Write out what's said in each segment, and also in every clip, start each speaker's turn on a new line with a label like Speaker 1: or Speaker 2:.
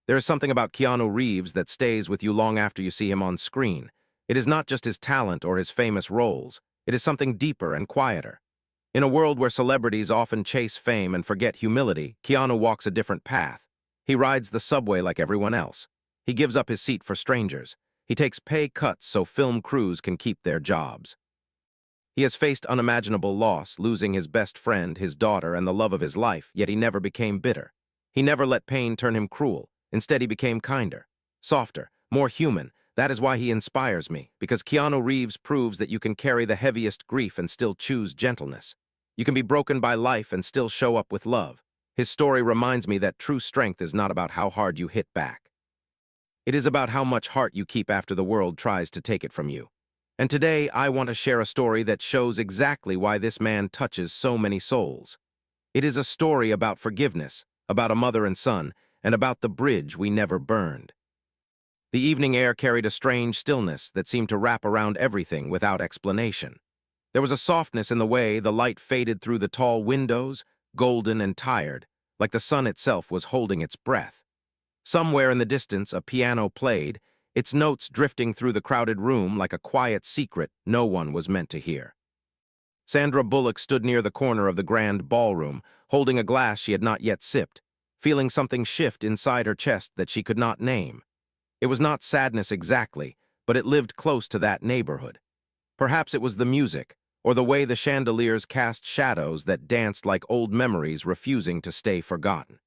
Speaker 1: There is something about Keanu Reeves that stays with you long after you see him on screen. It is not just his talent or his famous roles. It is something deeper and quieter. In a world where celebrities often chase fame and forget humility, Keanu walks a different path. He rides the subway like everyone else. He gives up his seat for strangers. He takes pay cuts so film crews can keep their jobs. He has faced unimaginable loss, losing his best friend, his daughter, and the love of his life, yet he never became bitter. He never let pain turn him cruel. Instead, he became kinder, softer, more human. That is why he inspires me, because Keanu Reeves proves that you can carry the heaviest grief and still choose gentleness. You can be broken by life and still show up with love. His story reminds me that true strength is not about how hard you hit back. It is about how much heart you keep after the world tries to take it from you. And today, I want to share a story that shows exactly why this man touches so many souls. It is a story about forgiveness, about a mother and son, and about the bridge we never burned. The evening air carried a strange stillness that seemed to wrap around everything without explanation. There was a softness in the way the light faded through the tall windows, golden and tired, like the sun itself was holding its breath. Somewhere in the distance, a piano played, its notes drifting through the crowded room like a quiet secret no one was meant to hear. Sandra Bullock stood near the corner of the grand ballroom, holding a glass she had not yet sipped, feeling something shift inside her chest that she could not name. It was not sadness exactly, but it lived close to that neighborhood. Perhaps it was the music, or the way the chandeliers cast shadows that danced like old memories refusing to stay forgotten.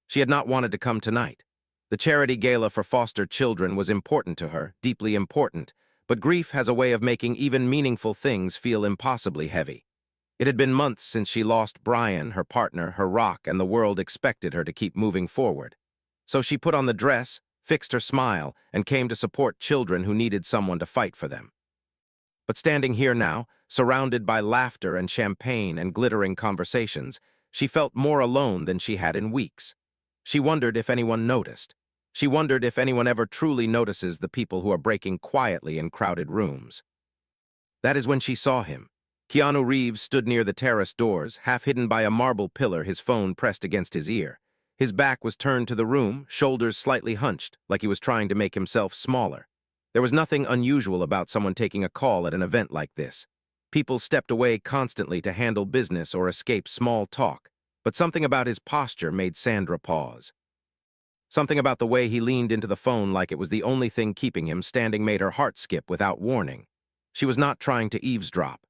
Speaker 1: She had not wanted to come tonight. The charity gala for foster children was important to her, deeply important, but grief has a way of making even meaningful things feel impossibly heavy. It had been months since she lost Brian, her partner, her rock, and the world expected her to keep moving forward. So she put on the dress, fixed her smile, and came to support children who needed someone to fight for them. But standing here now, surrounded by laughter and champagne and glittering conversations, she felt more alone than she had in weeks. She wondered if anyone noticed. She wondered if anyone ever truly notices the people who are breaking quietly in crowded rooms. That is when she saw him. Keanu Reeves stood near the terrace doors, half hidden by a marble pillar, his phone pressed against his ear. His back was turned to the room, shoulders slightly hunched, like he was trying to make himself smaller. There was nothing unusual about someone taking a call at an event like this. People stepped away constantly to handle business or escape small talk, but something about his posture made Sandra pause. Something about the way he leaned into the phone like it was the only thing keeping him standing made her heart skip without warning. She was not trying to eavesdrop.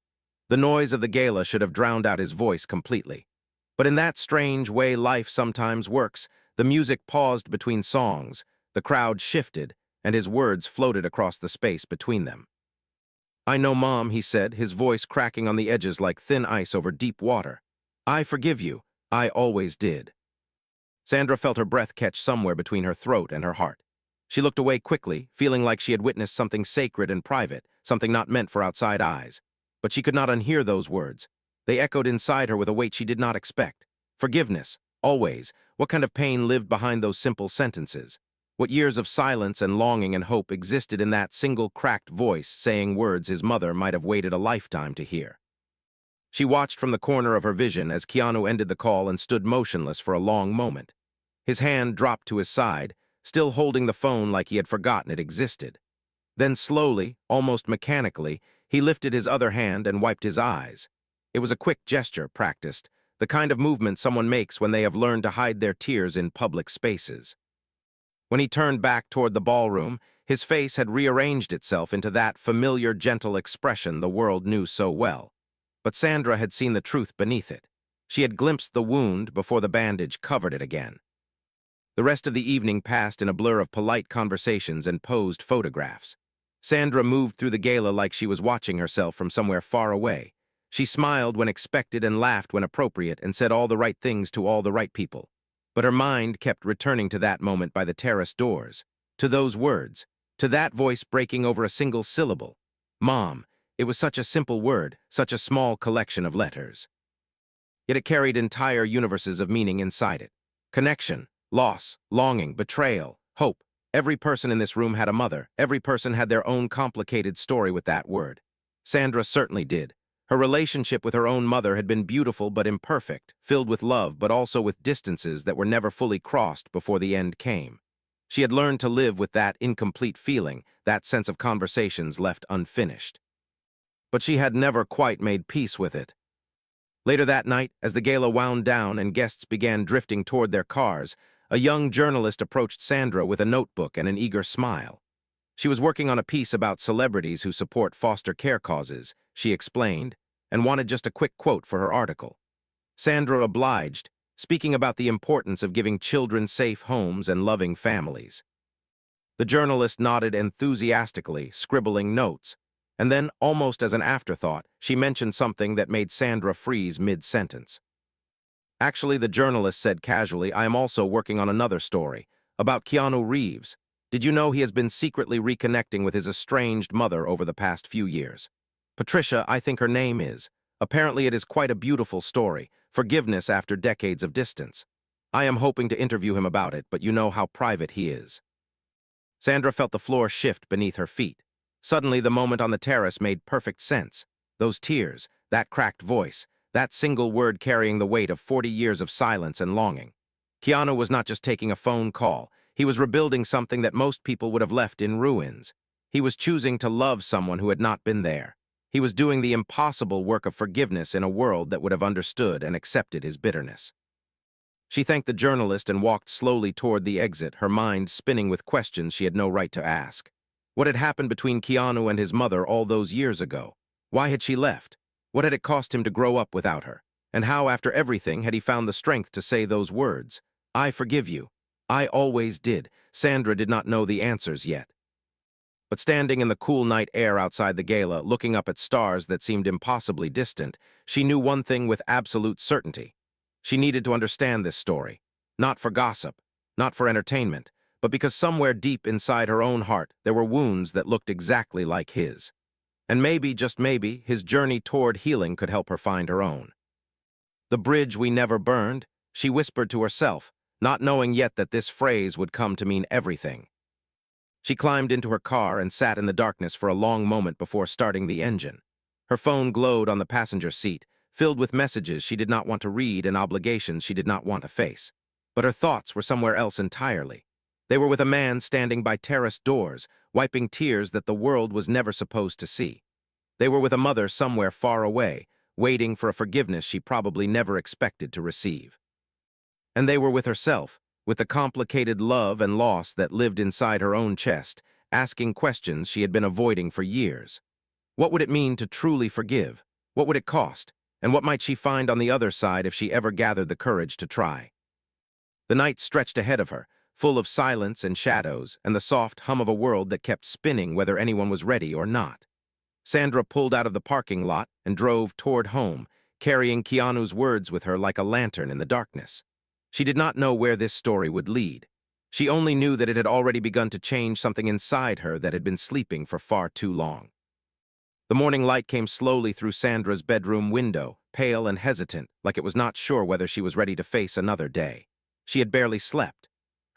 Speaker 1: The noise of the gala should have drowned out his voice completely. But in that strange way life sometimes works, the music paused between songs, the crowd shifted, and his words floated across the space between them. "I know, Mom," he said, his voice cracking on the edges like thin ice over deep water. "I forgive you. I always did." Sandra felt her breath catch somewhere between her throat and her heart. She looked away quickly, feeling like she had witnessed something sacred and private, something not meant for outside eyes. But she could not unhear those words. They echoed inside her with a weight she did not expect. Forgiveness, always. What kind of pain lived behind those simple sentences? What years of silence and longing and hope existed in that single cracked voice saying words his mother might have waited a lifetime to hear? She watched from the corner of her vision as Keanu ended the call and stood motionless for a long moment. His hand dropped to his side, still holding the phone like he had forgotten it existed. Then slowly, almost mechanically, he lifted his other hand and wiped his eyes. It was a quick gesture, practiced, the kind of movement someone makes when they have learned to hide their tears in public spaces. When he turned back toward the ballroom, his face had rearranged itself into that familiar, gentle expression the world knew so well. But Sandra had seen the truth beneath it. She had glimpsed the wound before the bandage covered it again. The rest of the evening passed in a blur of polite conversations and posed photographs. Sandra moved through the gala like she was watching herself from somewhere far away. She smiled when expected and laughed when appropriate and said all the right things to all the right people. But her mind kept returning to that moment by the terrace doors, to those words, to that voice breaking over a single syllable. Mom. It was such a simple word, such a small collection of letters. Yet it carried entire universes of meaning inside it. Connection, loss, longing, betrayal, hope. Every person in this room had a mother. Every person had their own complicated story with that word. Sandra certainly did. Her relationship with her own mother had been beautiful but imperfect, filled with love but also with distances that were never fully crossed before the end came. She had learned to live with that incomplete feeling, that sense of conversations left unfinished. But she had never quite made peace with it. Later that night, as the gala wound down and guests began drifting toward their cars, a young journalist approached Sandra with a notebook and an eager smile. She was working on a piece about celebrities who support foster care causes, she explained, and wanted just a quick quote for her article. Sandra obliged, speaking about the importance of giving children safe homes and loving families. The journalist nodded enthusiastically, scribbling notes, and then, almost as an afterthought, she mentioned something that made Sandra freeze mid-sentence. Actually, the journalist said casually, I am also working on another story, about Keanu Reeves. Did you know he has been secretly reconnecting with his estranged mother over the past few years? Patricia, I think her name is. Apparently it is quite a beautiful story, forgiveness after decades of distance. I am hoping to interview him about it, but you know how private he is. Sandra felt the floor shift beneath her feet. Suddenly, the moment on the terrace made perfect sense. Those tears, that cracked voice, that single word carrying the weight of 40 years of silence and longing. Keanu was not just taking a phone call. He was rebuilding something that most people would have left in ruins. He was choosing to love someone who had not been there. He was doing the impossible work of forgiveness in a world that would have understood and accepted his bitterness. She thanked the journalist and walked slowly toward the exit, her mind spinning with questions she had no right to ask. What had happened between Keanu and his mother all those years ago? Why had she left? What had it cost him to grow up without her? And how, after everything, had he found the strength to say those words? I forgive you. I always did. Sandra did not know the answers yet. But standing in the cool night air outside the gala, looking up at stars that seemed impossibly distant, she knew one thing with absolute certainty. She needed to understand this story, not for gossip, not for entertainment, but because somewhere deep inside her own heart there were wounds that looked exactly like his. And maybe, just maybe, his journey toward healing could help her find her own. The bridge we never burned, she whispered to herself, not knowing yet that this phrase would come to mean everything. She climbed into her car and sat in the darkness for a long moment before starting the engine. Her phone glowed on the passenger seat, filled with messages she did not want to read and obligations she did not want to face. But her thoughts were somewhere else entirely. They were with a man standing by terrace doors, wiping tears that the world was never supposed to see. They were with a mother somewhere far away, waiting for a forgiveness she probably never expected to receive. And they were with herself, with the complicated love and loss that lived inside her own chest, asking questions she had been avoiding for years. What would it mean to truly forgive? What would it cost? And what might she find on the other side if she ever gathered the courage to try? The night stretched ahead of her, full of silence and shadows, and the soft hum of a world that kept spinning whether anyone was ready or not. Sandra pulled out of the parking lot and drove toward home, carrying Keanu's words with her like a lantern in the darkness. She did not know where this story would lead. She only knew that it had already begun to change something inside her that had been sleeping for far too long. The morning light came slowly through Sandra's bedroom window, pale and hesitant, like it was not sure whether she was ready to face another day. She had barely slept.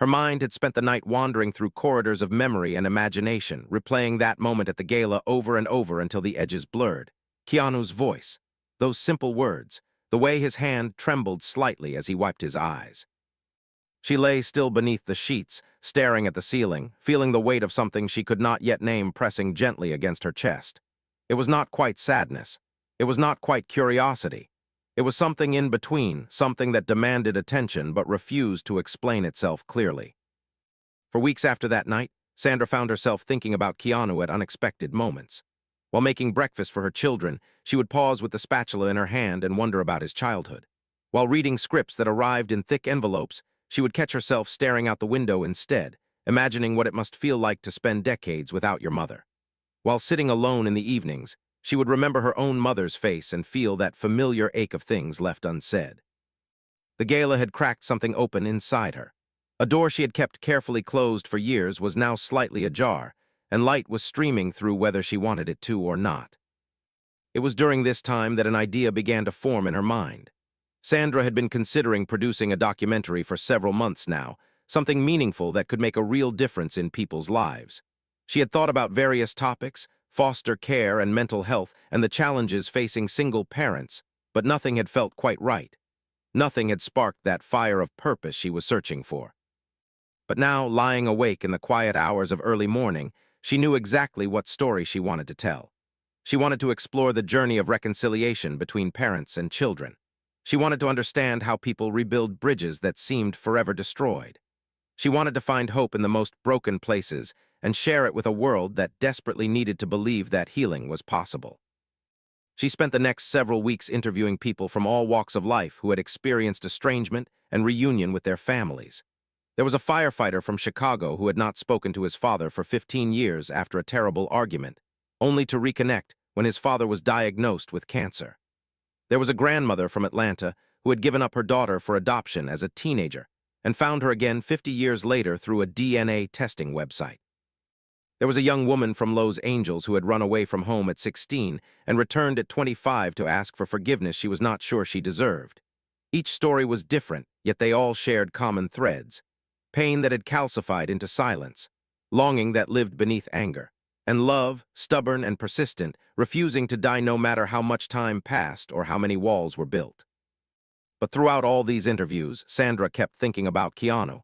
Speaker 1: Her mind had spent the night wandering through corridors of memory and imagination, replaying that moment at the gala over and over until the edges blurred. Keanu's voice, those simple words, the way his hand trembled slightly as he wiped his eyes. She lay still beneath the sheets, staring at the ceiling, feeling the weight of something she could not yet name pressing gently against her chest. It was not quite sadness. It was not quite curiosity. It was something in between, something that demanded attention but refused to explain itself clearly. For weeks after that night, Sandra found herself thinking about Keanu at unexpected moments. While making breakfast for her children, she would pause with the spatula in her hand and wonder about his childhood. While reading scripts that arrived in thick envelopes, she would catch herself staring out the window instead, imagining what it must feel like to spend decades without your mother. While sitting alone in the evenings, she would remember her own mother's face and feel that familiar ache of things left unsaid. The gala had cracked something open inside her. A door she had kept carefully closed for years was now slightly ajar, and light was streaming through whether she wanted it to or not. It was during this time that an idea began to form in her mind. Sandra had been considering producing a documentary for several months now, something meaningful that could make a real difference in people's lives. She had thought about various topics, foster care and mental health, and the challenges facing single parents, but nothing had felt quite right. Nothing had sparked that fire of purpose she was searching for. But now, lying awake in the quiet hours of early morning, she knew exactly what story she wanted to tell. She wanted to explore the journey of reconciliation between parents and children. She wanted to understand how people rebuild bridges that seemed forever destroyed. She wanted to find hope in the most broken places and share it with a world that desperately needed to believe that healing was possible. She spent the next several weeks interviewing people from all walks of life who had experienced estrangement and reunion with their families. There was a firefighter from Chicago who had not spoken to his father for 15 years after a terrible argument, only to reconnect when his father was diagnosed with cancer. There was a grandmother from Atlanta who had given up her daughter for adoption as a teenager and found her again 50 years later through a DNA testing website. There was a young woman from Los Angeles who had run away from home at 16 and returned at 25 to ask for forgiveness she was not sure she deserved. Each story was different, yet they all shared common threads: pain that had calcified into silence, longing that lived beneath anger, and love, stubborn and persistent, refusing to die no matter how much time passed or how many walls were built. But throughout all these interviews, Sandra kept thinking about Keanu.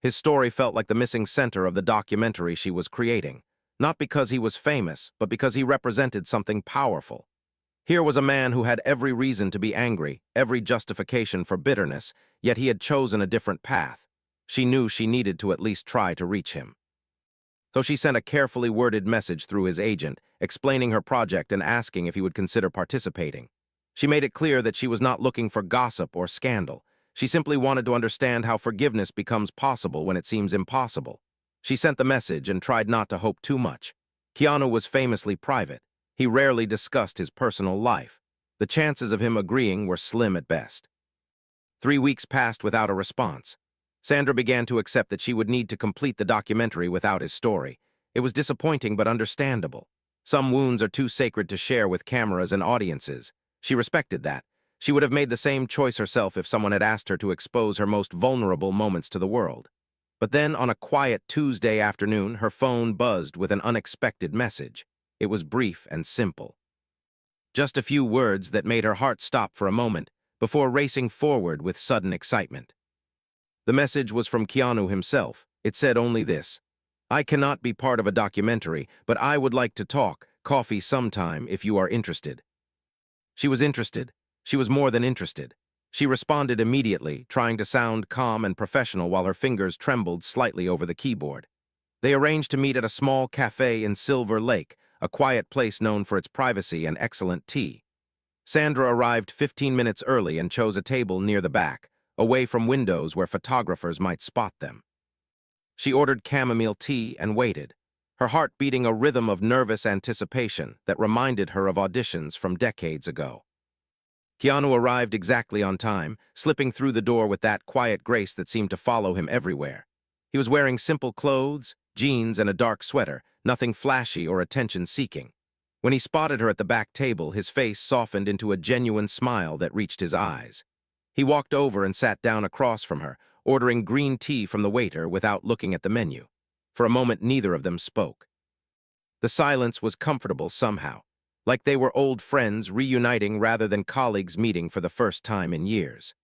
Speaker 1: His story felt like the missing center of the documentary she was creating, not because he was famous, but because he represented something powerful. Here was a man who had every reason to be angry, every justification for bitterness, yet he had chosen a different path. She knew she needed to at least try to reach him. So she sent a carefully worded message through his agent, explaining her project and asking if he would consider participating. She made it clear that she was not looking for gossip or scandal. She simply wanted to understand how forgiveness becomes possible when it seems impossible. She sent the message and tried not to hope too much. Keanu was famously private. He rarely discussed his personal life. The chances of him agreeing were slim at best. 3 weeks passed without a response. Sandra began to accept that she would need to complete the documentary without his story. It was disappointing but understandable. Some wounds are too sacred to share with cameras and audiences. She respected that. She would have made the same choice herself if someone had asked her to expose her most vulnerable moments to the world. But then, on a quiet Tuesday afternoon, her phone buzzed with an unexpected message. It was brief and simple. Just a few words that made her heart stop for a moment before racing forward with sudden excitement. The message was from Keanu himself. It said only this: "I cannot be part of a documentary, but I would like to talk, coffee sometime if you are interested." She was interested. She was more than interested. She responded immediately, trying to sound calm and professional while her fingers trembled slightly over the keyboard. They arranged to meet at a small cafe in Silver Lake, a quiet place known for its privacy and excellent tea. Sandra arrived 15 minutes early and chose a table near the back, away from windows where photographers might spot them. She ordered chamomile tea and waited, her heart beating a rhythm of nervous anticipation that reminded her of auditions from decades ago. Keanu arrived exactly on time, slipping through the door with that quiet grace that seemed to follow him everywhere. He was wearing simple clothes, jeans, and a dark sweater, nothing flashy or attention-seeking. When he spotted her at the back table, his face softened into a genuine smile that reached his eyes. He walked over and sat down across from her, ordering green tea from the waiter without looking at the menu. For a moment, neither of them spoke. The silence was comfortable somehow, like they were old friends reuniting rather than colleagues meeting for the first time in years.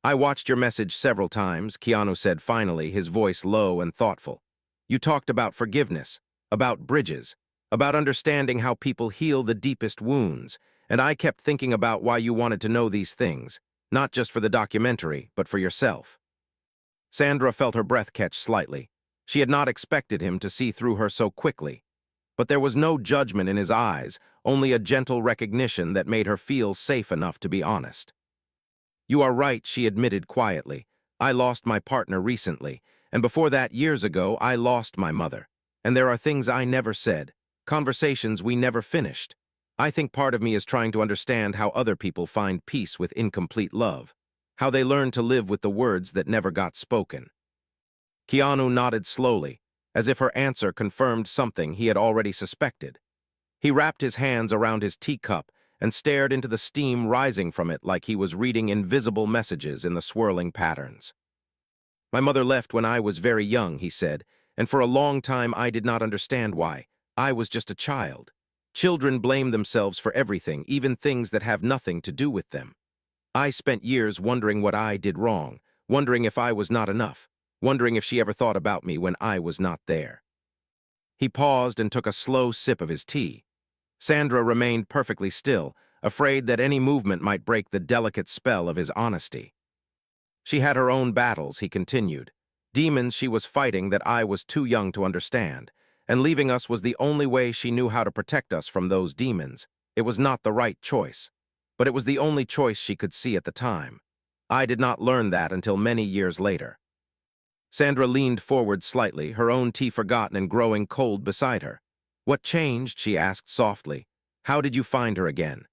Speaker 1: "I watched your message several times," Keanu said finally, his voice low and thoughtful. "You talked about forgiveness, about bridges, about understanding how people heal the deepest wounds, and I kept thinking about why you wanted to know these things, not just for the documentary, but for yourself." Sandra felt her breath catch slightly. She had not expected him to see through her so quickly. But there was no judgment in his eyes, only a gentle recognition that made her feel safe enough to be honest. "You are right," she admitted quietly. "I lost my partner recently, and before that, years ago, I lost my mother. And there are things I never said, conversations we never finished. I think part of me is trying to understand how other people find peace with incomplete love, how they learn to live with the words that never got spoken." Keanu nodded slowly, as if her answer confirmed something he had already suspected. He wrapped his hands around his teacup and stared into the steam rising from it like he was reading invisible messages in the swirling patterns. "My mother left when I was very young," he said, "and for a long time I did not understand why. I was just a child. Children blame themselves for everything, even things that have nothing to do with them. I spent years wondering what I did wrong, wondering if I was not enough, wondering if she ever thought about me when I was not there. He paused and took a slow sip of his tea. Sandra remained perfectly still, afraid that any movement might break the delicate spell of his honesty. She had her own battles, he continued. Demons she was fighting that I was too young to understand, and leaving us was the only way she knew how to protect us from those demons. It was not the right choice, but it was the only choice she could see at the time. I did not learn that until many years later. Sandra leaned forward slightly, her own tea forgotten and growing cold beside her. What changed? She asked softly. How did you find her again?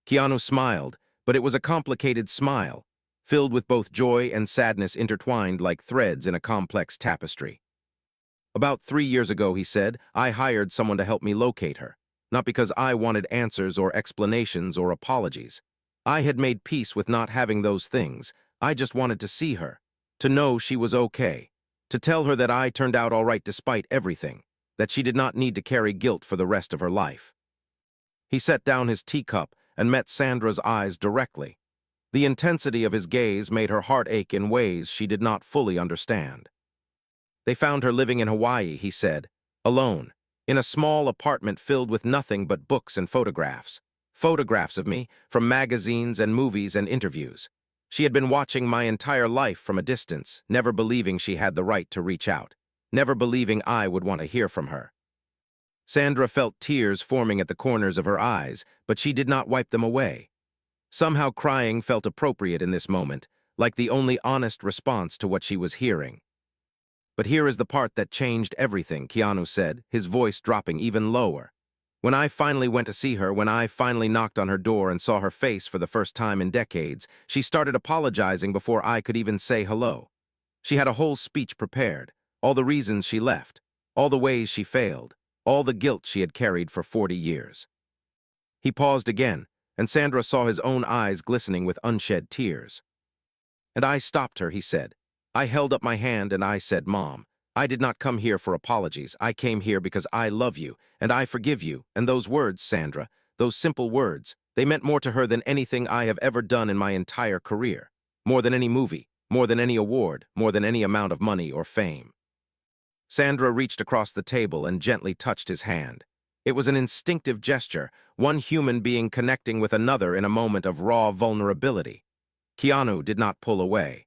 Speaker 1: Keanu smiled, but it was a complicated smile, filled with both joy and sadness intertwined like threads in a complex tapestry. About 3 years ago, he said, I hired someone to help me locate her, not because I wanted answers or explanations or apologies. I had made peace with not having those things. I just wanted to see her, to know she was okay, to tell her that I turned out all right despite everything, that she did not need to carry guilt for the rest of her life. He set down his teacup and met Sandra's eyes directly. The intensity of his gaze made her heart ache in ways she did not fully understand. They found her living in Hawaii, he said, alone, in a small apartment filled with nothing but books and photographs. Photographs of me, from magazines and movies and interviews. She had been watching my entire life from a distance, never believing she had the right to reach out, never believing I would want to hear from her. Sandra felt tears forming at the corners of her eyes, but she did not wipe them away. Somehow crying felt appropriate in this moment, like the only honest response to what she was hearing. But here is the part that changed everything, Keanu said, his voice dropping even lower. When I finally went to see her, when I finally knocked on her door and saw her face for the first time in decades, she started apologizing before I could even say hello. She had a whole speech prepared, all the reasons she left, all the ways she failed, all the guilt she had carried for 40 years. He paused again, and Sandra saw his own eyes glistening with unshed tears. And I stopped her, he said. I held up my hand and I said, Mom, I did not come here for apologies. I came here because I love you, and I forgive you. And those words, Sandra, those simple words, they meant more to her than anything I have ever done in my entire career. More than any movie, more than any award, more than any amount of money or fame. Sandra reached across the table and gently touched his hand. It was an instinctive gesture, one human being connecting with another in a moment of raw vulnerability. Keanu did not pull away.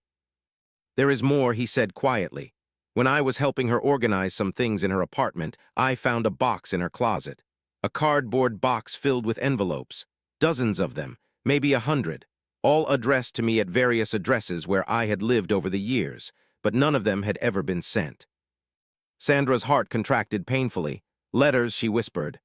Speaker 1: There is more, he said quietly. When I was helping her organize some things in her apartment, I found a box in her closet. A cardboard box filled with envelopes. Dozens of them, maybe 100, all addressed to me at various addresses where I had lived over the years, but none of them had ever been sent. Sandra's heart contracted painfully. Letters, she whispered.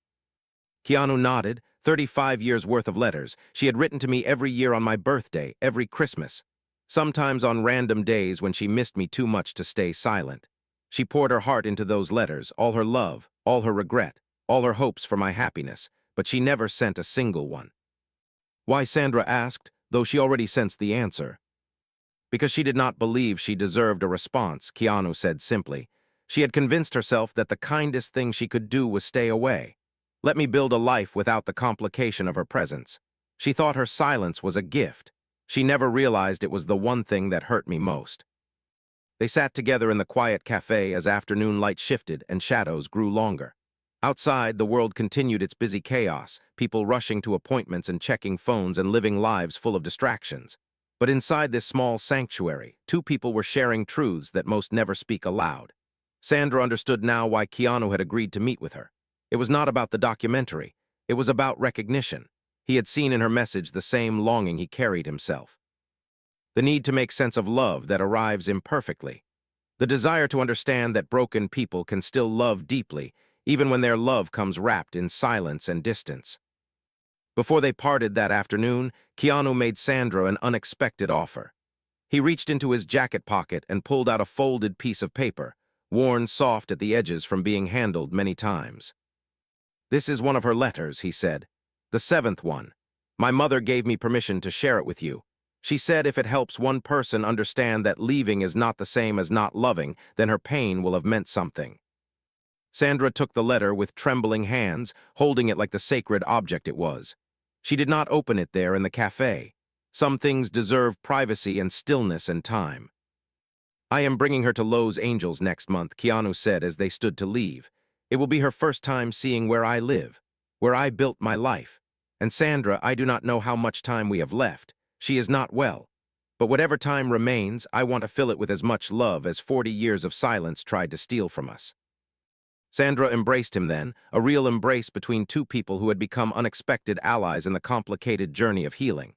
Speaker 1: Keanu nodded. 35 years worth of letters. She had written to me every year on my birthday, every Christmas. Sometimes on random days when she missed me too much to stay silent. She poured her heart into those letters, all her love, all her regret, all her hopes for my happiness, but she never sent a single one. Why, Sandra asked, though she already sensed the answer. Because she did not believe she deserved a response, Keanu said simply. She had convinced herself that the kindest thing she could do was stay away. Let me build a life without the complication of her presence. She thought her silence was a gift. She never realized it was the one thing that hurt me most. They sat together in the quiet cafe as afternoon light shifted and shadows grew longer. Outside, the world continued its busy chaos, people rushing to appointments and checking phones and living lives full of distractions. But inside this small sanctuary, two people were sharing truths that most never speak aloud. Sandra understood now why Keanu had agreed to meet with her. It was not about the documentary. It was about recognition. He had seen in her message the same longing he carried himself. The need to make sense of love that arrives imperfectly. The desire to understand that broken people can still love deeply, even when their love comes wrapped in silence and distance. Before they parted that afternoon, Keanu made Sandra an unexpected offer. He reached into his jacket pocket and pulled out a folded piece of paper, worn soft at the edges from being handled many times. This is one of her letters, he said. The 7th one. My mother gave me permission to share it with you. She said if it helps one person understand that leaving is not the same as not loving, then her pain will have meant something. Sandra took the letter with trembling hands, holding it like the sacred object it was. She did not open it there in the cafe. Some things deserve privacy and stillness and time. I am bringing her to Lowe's Angels next month, Keanu said as they stood to leave. It will be her first time seeing where I live, where I built my life. And Sandra, I do not know how much time we have left. She is not well. But whatever time remains, I want to fill it with as much love as 40 years of silence tried to steal from us. Sandra embraced him then, a real embrace between two people who had become unexpected allies in the complicated journey of healing.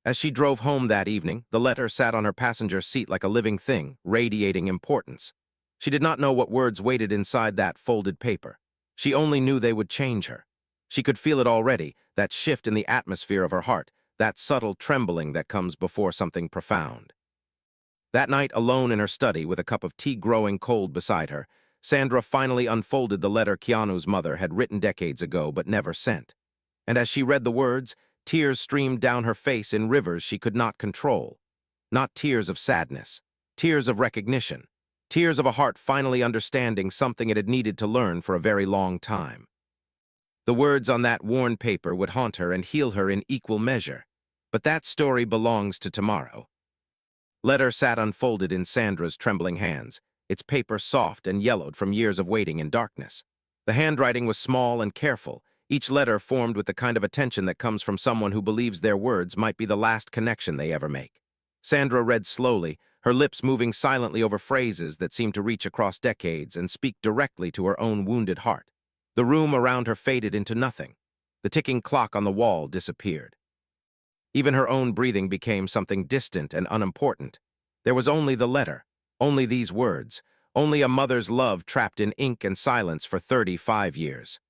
Speaker 1: As she drove home that evening, the letter sat on her passenger seat like a living thing, radiating importance. She did not know what words waited inside that folded paper. She only knew they would change her. She could feel it already, that shift in the atmosphere of her heart, that subtle trembling that comes before something profound. That night, alone in her study with a cup of tea growing cold beside her, Sandra finally unfolded the letter Keanu's mother had written decades ago but never sent. And as she read the words, tears streamed down her face in rivers she could not control. Not tears of sadness, tears of recognition, tears of a heart finally understanding something it had needed to learn for a very long time. The words on that worn paper would haunt her and heal her in equal measure. But that story belongs to tomorrow. Letter sat unfolded in Sandra's trembling hands, its paper soft and yellowed from years of waiting in darkness. The handwriting was small and careful, each letter formed with the kind of attention that comes from someone who believes their words might be the last connection they ever make. Sandra read slowly, her lips moving silently over phrases that seemed to reach across decades and speak directly to her own wounded heart. The room around her faded into nothing. The ticking clock on the wall disappeared. Even her own breathing became something distant and unimportant. There was only the letter, only these words, only a mother's love trapped in ink and silence for 35 years.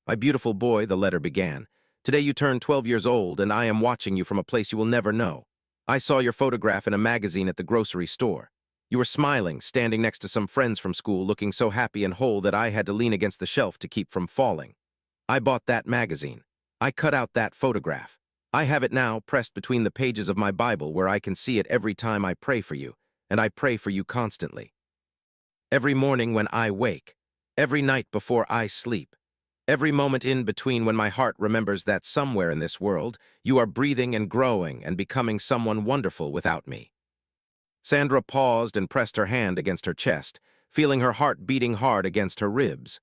Speaker 1: My beautiful boy, the letter began. Today you turn 12 years old, and I am watching you from a place you will never know. I saw your photograph in a magazine at the grocery store. You were smiling, standing next to some friends from school, looking so happy and whole that I had to lean against the shelf to keep from falling. I bought that magazine. I cut out that photograph. I have it now pressed between the pages of my Bible where I can see it every time I pray for you, and I pray for you constantly. Every morning when I wake, every night before I sleep, every moment in between when my heart remembers that somewhere in this world, you are breathing and growing and becoming someone wonderful without me. Sandra paused and pressed her hand against her chest, feeling her heart beating hard against her ribs.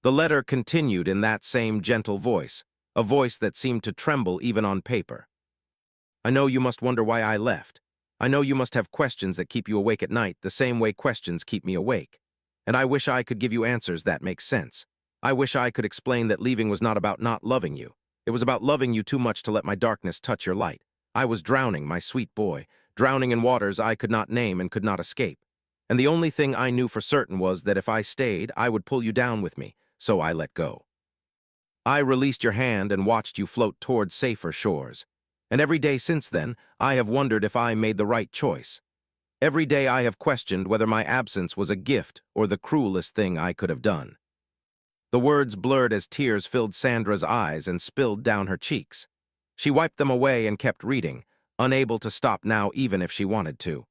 Speaker 1: The letter continued in that same gentle voice, a voice that seemed to tremble even on paper. I know you must wonder why I left. I know you must have questions that keep you awake at night the same way questions keep me awake. And I wish I could give you answers that make sense. I wish I could explain that leaving was not about not loving you. It was about loving you too much to let my darkness touch your light. I was drowning, my sweet boy, drowning in waters I could not name and could not escape. And the only thing I knew for certain was that if I stayed, I would pull you down with me, so I let go. I released your hand and watched you float toward safer shores. And every day since then, I have wondered if I made the right choice. Every day I have questioned whether my absence was a gift or the cruelest thing I could have done. The words blurred as tears filled Sandra's eyes and spilled down her cheeks. She wiped them away and kept reading, unable to stop now even if she wanted to.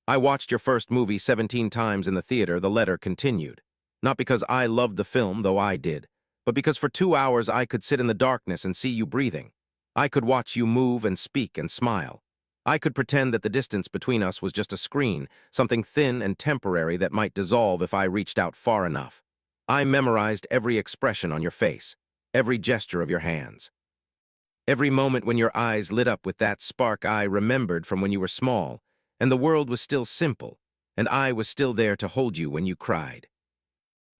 Speaker 1: I watched your first movie 17 times in the theater, the letter continued. Not because I loved the film, though I did, but because for 2 hours I could sit in the darkness and see you breathing. I could watch you move and speak and smile. I could pretend that the distance between us was just a screen, something thin and temporary that might dissolve if I reached out far enough. I memorized every expression on your face, every gesture of your hands. Every moment when your eyes lit up with that spark I remembered from when you were small, and the world was still simple, and I was still there to hold you when you cried.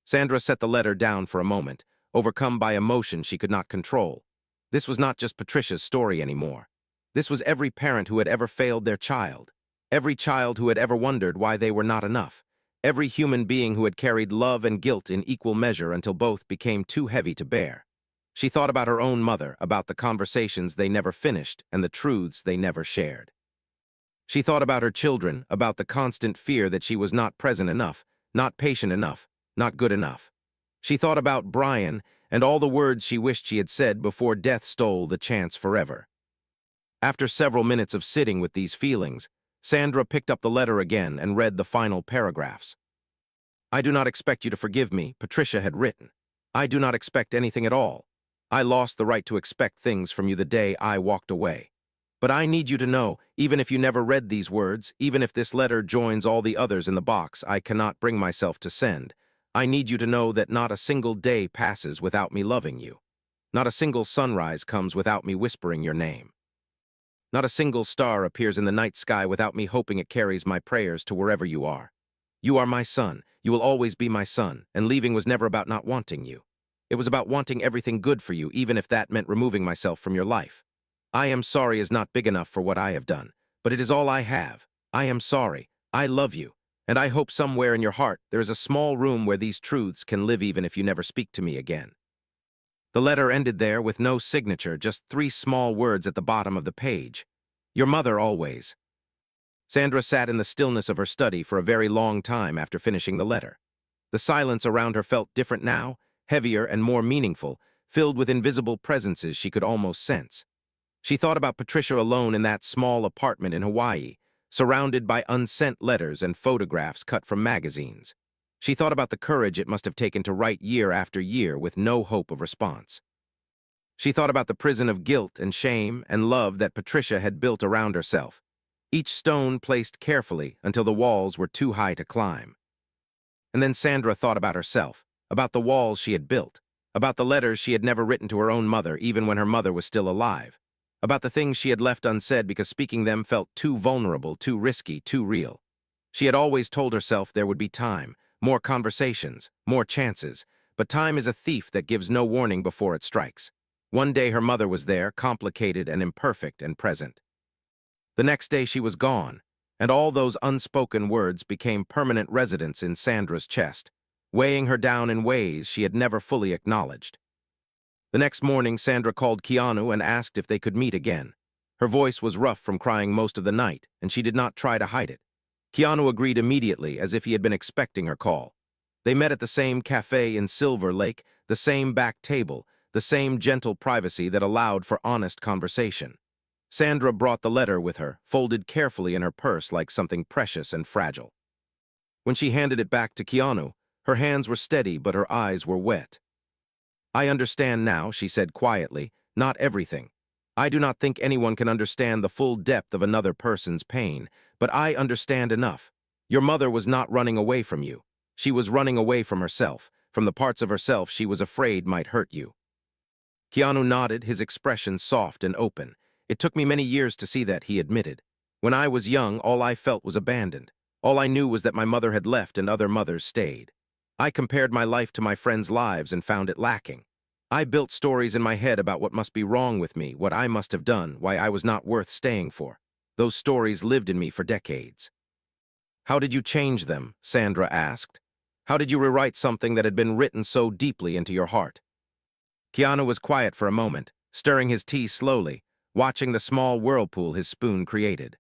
Speaker 1: Sandra set the letter down for a moment, overcome by emotion she could not control. This was not just Patricia's story anymore. This was every parent who had ever failed their child, every child who had ever wondered why they were not enough, every human being who had carried love and guilt in equal measure until both became too heavy to bear. She thought about her own mother, about the conversations they never finished and the truths they never shared. She thought about her children, about the constant fear that she was not present enough, not patient enough, not good enough. She thought about Brian and all the words she wished she had said before death stole the chance forever. After several minutes of sitting with these feelings, Sandra picked up the letter again and read the final paragraphs. I do not expect you to forgive me, Patricia had written. I do not expect anything at all. I lost the right to expect things from you the day I walked away. But I need you to know, even if you never read these words, even if this letter joins all the others in the box I cannot bring myself to send, I need you to know that not a single day passes without me loving you. Not a single sunrise comes without me whispering your name. Not a single star appears in the night sky without me hoping it carries my prayers to wherever you are. You are my son, you will always be my son, and leaving was never about not wanting you. It was about wanting everything good for you, even if that meant removing myself from your life. I am sorry is not big enough for what I have done, but it is all I have. I am sorry. I love you. And I hope somewhere in your heart there is a small room where these truths can live even if you never speak to me again. The letter ended there with no signature, just 3 small words at the bottom of the page. Your mother always. Sandra sat in the stillness of her study for a very long time after finishing the letter. The silence around her felt different now, heavier and more meaningful, filled with invisible presences she could almost sense. She thought about Patricia alone in that small apartment in Hawaii, surrounded by unsent letters and photographs cut from magazines. She thought about the courage it must have taken to write year after year with no hope of response. She thought about the prison of guilt and shame and love that Patricia had built around herself, each stone placed carefully until the walls were too high to climb. And then Sandra thought about herself, about the walls she had built, about the letters she had never written to her own mother even when her mother was still alive, about the things she had left unsaid because speaking them felt too vulnerable, too risky, too real. She had always told herself there would be time, more conversations, more chances, but time is a thief that gives no warning before it strikes. One day her mother was there, complicated and imperfect and present. The next day she was gone, and all those unspoken words became permanent residents in Sandra's chest, weighing her down in ways she had never fully acknowledged. The next morning, Sandra called Keanu and asked if they could meet again. Her voice was rough from crying most of the night, and she did not try to hide it. Keanu agreed immediately, as if he had been expecting her call. They met at the same cafe in Silver Lake, the same back table, the same gentle privacy that allowed for honest conversation. Sandra brought the letter with her, folded carefully in her purse like something precious and fragile. When she handed it back to Keanu, her hands were steady but her eyes were wet. I understand now, she said quietly, not everything. I do not think anyone can understand the full depth of another person's pain, but I understand enough. Your mother was not running away from you. She was running away from herself, from the parts of herself she was afraid might hurt you. Keanu nodded, his expression soft and open. It took me many years to see that, he admitted. When I was young, all I felt was abandoned. All I knew was that my mother had left and other mothers stayed. I compared my life to my friends' lives and found it lacking. I built stories in my head about what must be wrong with me, what I must have done, why I was not worth staying for. Those stories lived in me for decades. How did you change them? Sandra asked. How did you rewrite something that had been written so deeply into your heart? Keanu was quiet for a moment, stirring his tea slowly, watching the small whirlpool his spoon created.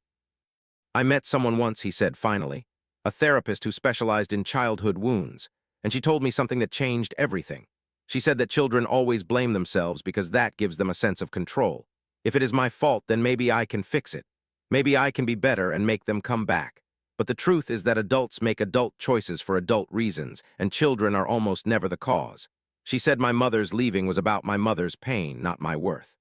Speaker 1: I met someone once, he said finally, a therapist who specialized in childhood wounds, and she told me something that changed everything. She said that children always blame themselves because that gives them a sense of control. If it is my fault, then maybe I can fix it. Maybe I can be better and make them come back. But the truth is that adults make adult choices for adult reasons, and children are almost never the cause. She said my mother's leaving was about my mother's pain, not my worth.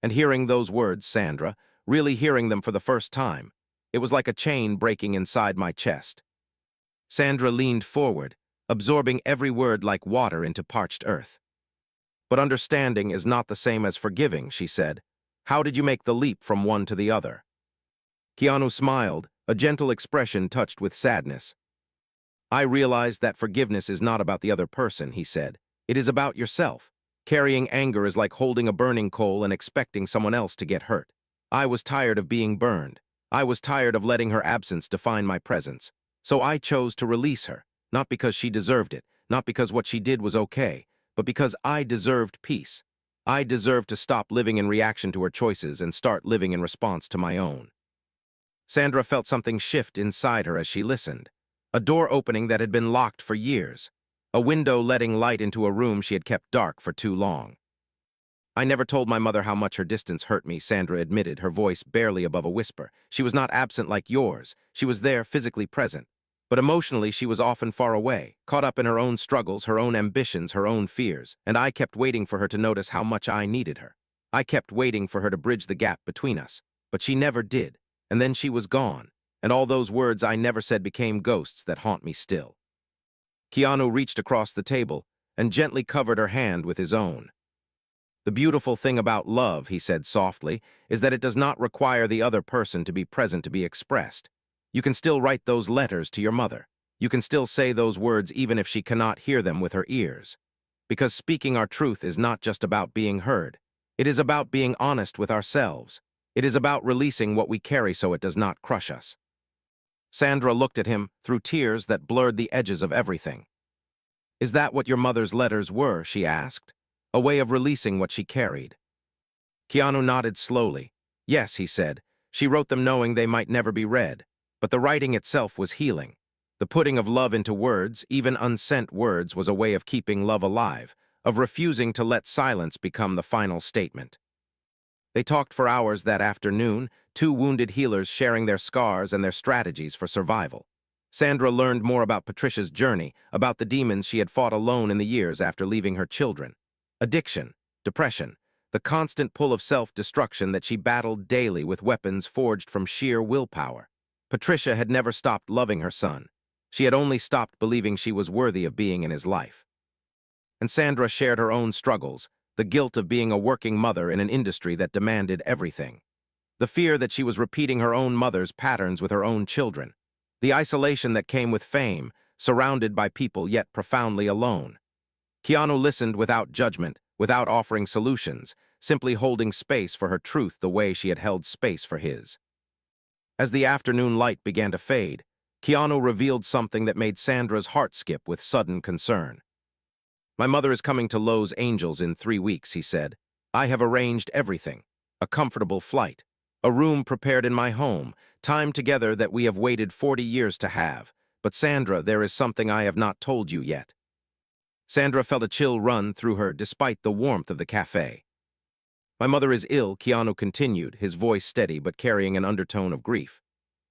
Speaker 1: And hearing those words, Sandra, really hearing them for the first time, it was like a chain breaking inside my chest. Sandra leaned forward, absorbing every word like water into parched earth. But understanding is not the same as forgiving, she said. How did you make the leap from one to the other? Keanu smiled, a gentle expression touched with sadness. I realized that forgiveness is not about the other person, he said. It is about yourself. Carrying anger is like holding a burning coal and expecting someone else to get hurt. I was tired of being burned. I was tired of letting her absence define my presence. So I chose to release her, not because she deserved it, not because what she did was okay, but because I deserved peace. I deserved to stop living in reaction to her choices and start living in response to my own. Sandra felt something shift inside her as she listened. A door opening that had been locked for years. A window letting light into a room she had kept dark for too long. I never told my mother how much her distance hurt me, Sandra admitted, her voice barely above a whisper. She was not absent like yours. She was there, physically present. But emotionally, she was often far away, caught up in her own struggles, her own ambitions, her own fears, and I kept waiting for her to notice how much I needed her. I kept waiting for her to bridge the gap between us, but she never did, and then she was gone, and all those words I never said became ghosts that haunt me still. Keanu reached across the table and gently covered her hand with his own. The beautiful thing about love, he said softly, is that it does not require the other person to be present to be expressed. You can still write those letters to your mother. You can still say those words even if she cannot hear them with her ears. Because speaking our truth is not just about being heard. It is about being honest with ourselves. It is about releasing what we carry so it does not crush us. Sandra looked at him through tears that blurred the edges of everything. Is that what your mother's letters were, she asked, a way of releasing what she carried? Keanu nodded slowly. Yes, he said, she wrote them knowing they might never be read, but the writing itself was healing. The putting of love into words, even unsent words, was a way of keeping love alive, of refusing to let silence become the final statement. They talked for hours that afternoon, two wounded healers sharing their scars and their strategies for survival. Sandra learned more about Patricia's journey, about the demons she had fought alone in the years after leaving her children. Addiction, depression, the constant pull of self-destruction that she battled daily with weapons forged from sheer willpower. Patricia had never stopped loving her son. She had only stopped believing she was worthy of being in his life. And Sandra shared her own struggles, the guilt of being a working mother in an industry that demanded everything. The fear that she was repeating her own mother's patterns with her own children. The isolation that came with fame, surrounded by people yet profoundly alone. Keanu listened without judgment, without offering solutions, simply holding space for her truth the way she had held space for his. As the afternoon light began to fade, Keanu revealed something that made Sandra's heart skip with sudden concern. My mother is coming to Los Angeles in 3 weeks, he said. I have arranged everything. A comfortable flight, a room prepared in my home, time together that we have waited 40 years to have. But Sandra, there is something I have not told you yet. Sandra felt a chill run through her despite the warmth of the cafe. My mother is ill, Keanu continued, his voice steady but carrying an undertone of grief.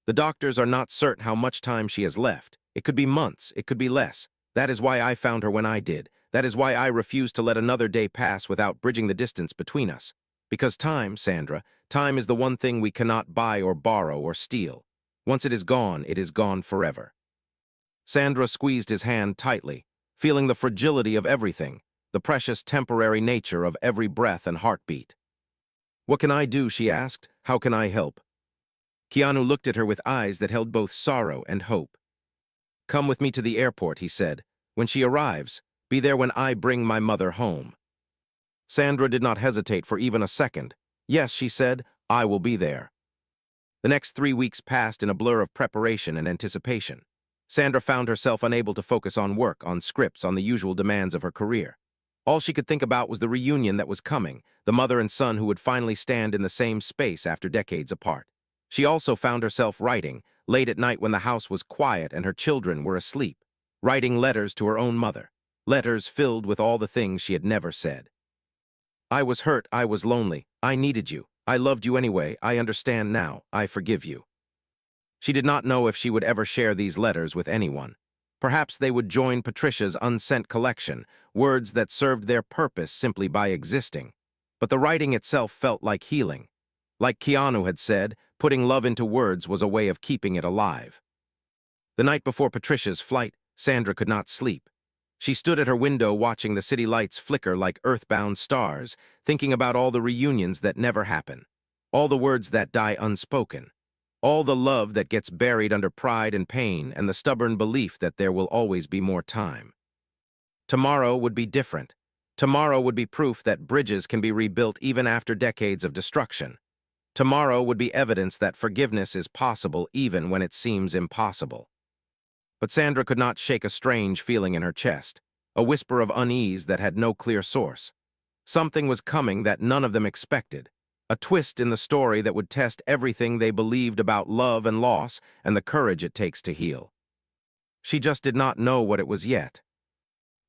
Speaker 1: The doctors are not certain how much time she has left. It could be months, it could be less. That is why I found her when I did. That is why I refused to let another day pass without bridging the distance between us. Because time, Sandra, time is the one thing we cannot buy or borrow or steal. Once it is gone forever. Sandra squeezed his hand tightly, feeling the fragility of everything, the precious temporary nature of every breath and heartbeat. What can I do, she asked. How can I help? Keanu looked at her with eyes that held both sorrow and hope. Come with me to the airport, he said. When she arrives, be there when I bring my mother home. Sandra did not hesitate for even a second. Yes, she said, I will be there. The next 3 weeks passed in a blur of preparation and anticipation. Sandra found herself unable to focus on work, on scripts, on the usual demands of her career. All she could think about was the reunion that was coming, the mother and son who would finally stand in the same space after decades apart. She also found herself writing, late at night when the house was quiet and her children were asleep, writing letters to her own mother, letters filled with all the things she had never said. I was hurt, I was lonely, I needed you, I loved you anyway, I understand now, I forgive you. She did not know if she would ever share these letters with anyone. Perhaps they would join Patricia's unsent collection, words that served their purpose simply by existing. But the writing itself felt like healing. Like Keanu had said, putting love into words was a way of keeping it alive. The night before Patricia's flight, Sandra could not sleep. She stood at her window watching the city lights flicker like earthbound stars, thinking about all the reunions that never happen, all the words that die unspoken, all the love that gets buried under pride and pain and the stubborn belief that there will always be more time. Tomorrow would be different. Tomorrow would be proof that bridges can be rebuilt even after decades of destruction. Tomorrow would be evidence that forgiveness is possible even when it seems impossible. But Sandra could not shake a strange feeling in her chest, a whisper of unease that had no clear source. Something was coming that none of them expected, a twist in the story that would test everything they believed about love and loss and the courage it takes to heal. She just did not know what it was yet.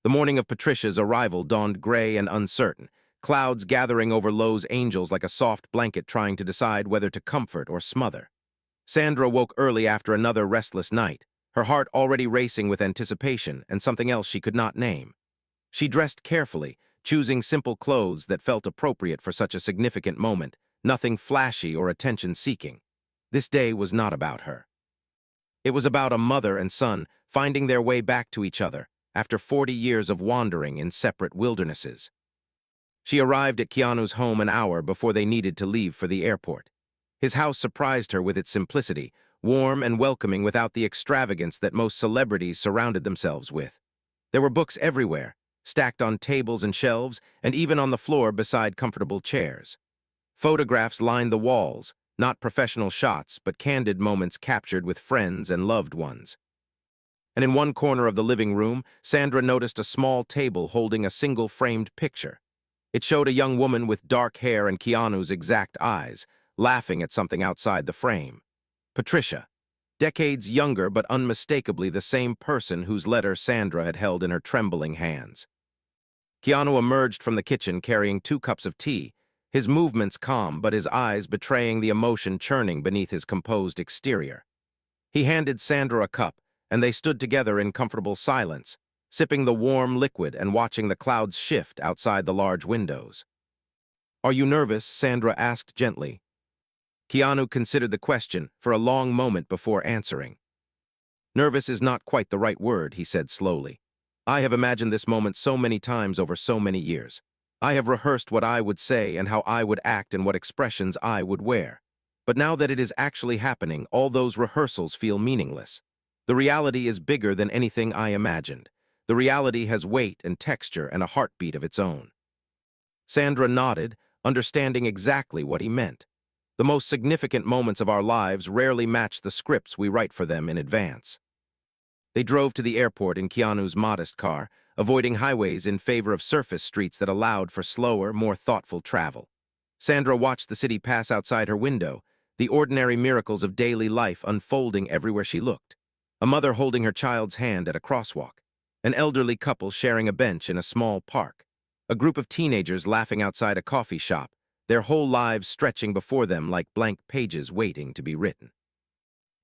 Speaker 1: The morning of Patricia's arrival dawned gray and uncertain, clouds gathering over Los Angeles like a soft blanket trying to decide whether to comfort or smother. Sandra woke early after another restless night, her heart already racing with anticipation and something else she could not name. She dressed carefully, choosing simple clothes that felt appropriate for such a significant moment, nothing flashy or attention-seeking. This day was not about her. It was about a mother and son finding their way back to each other after 40 years of wandering in separate wildernesses. She arrived at Keanu's home an hour before they needed to leave for the airport. His house surprised her with its simplicity, warm and welcoming without the extravagance that most celebrities surrounded themselves with. There were books everywhere, stacked on tables and shelves, and even on the floor beside comfortable chairs. Photographs lined the walls, not professional shots, but candid moments captured with friends and loved ones. And in one corner of the living room, Sandra noticed a small table holding a single framed picture. It showed a young woman with dark hair and Keanu's exact eyes, laughing at something outside the frame. Patricia, decades younger but unmistakably the same person whose letter Sandra had held in her trembling hands. Keanu emerged from the kitchen carrying 2 cups of tea, his movements calm but his eyes betraying the emotion churning beneath his composed exterior. He handed Sandra a cup, and they stood together in comfortable silence, sipping the warm liquid and watching the clouds shift outside the large windows. "Are you nervous?" Sandra asked gently. Keanu considered the question for a long moment before answering. "Nervous is not quite the right word," he said slowly. "I have imagined this moment so many times over so many years. I have rehearsed what I would say and how I would act and what expressions I would wear. But now that it is actually happening, all those rehearsals feel meaningless. The reality is bigger than anything I imagined. The reality has weight and texture and a heartbeat of its own." Sandra nodded, understanding exactly what he meant. The most significant moments of our lives rarely match the scripts we write for them in advance. They drove to the airport in Keanu's modest car, avoiding highways in favor of surface streets that allowed for slower, more thoughtful travel. Sandra watched the city pass outside her window, the ordinary miracles of daily life unfolding everywhere she looked. A mother holding her child's hand at a crosswalk, an elderly couple sharing a bench in a small park, a group of teenagers laughing outside a coffee shop, their whole lives stretching before them like blank pages waiting to be written.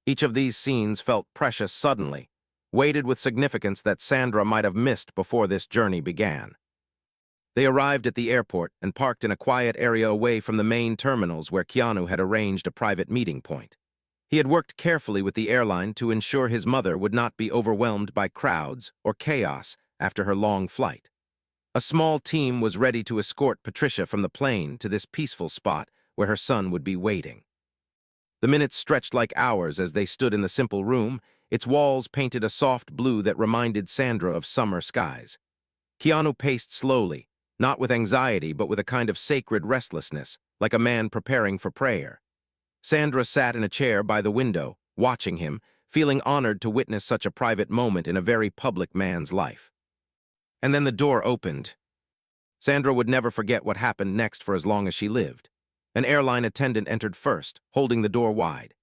Speaker 1: Each of these scenes felt precious suddenly, weighted with significance that Sandra might have missed before this journey began. They arrived at the airport and parked in a quiet area away from the main terminals where Keanu had arranged a private meeting point. He had worked carefully with the airline to ensure his mother would not be overwhelmed by crowds or chaos after her long flight. A small team was ready to escort Patricia from the plane to this peaceful spot where her son would be waiting. The minutes stretched like hours as they stood in the simple room, its walls painted a soft blue that reminded Sandra of summer skies. Keanu paced slowly, not with anxiety but with a kind of sacred restlessness, like a man preparing for prayer. Sandra sat in a chair by the window, watching him, feeling honored to witness such a private moment in a very public man's life. And then the door opened. Sandra would never forget what happened next for as long as she lived. An airline attendant entered first, holding the door wide.